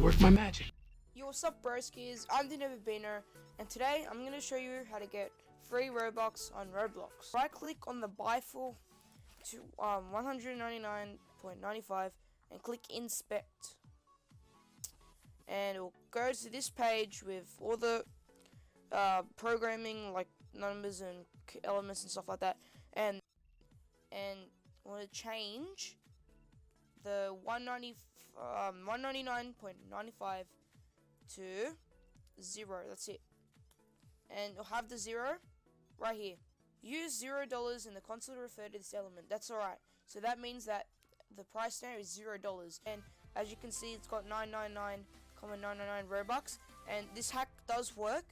work my magic. Yo, what's up, broskies? I'm the Neverbeener, and today I'm going to show you how to get free Robux on Roblox. Right click on the buy for to 199.95 and click inspect, and it'll go to this page with all the programming, like numbers and elements and stuff like that, and want to change the 199.95 to 0. That's it, and you'll have the 0 right here. Use $0 in the console to refer to this element. That's alright. So that means that the price now is $0, and as you can see, it's got 999.999 Robux, and this hack does work.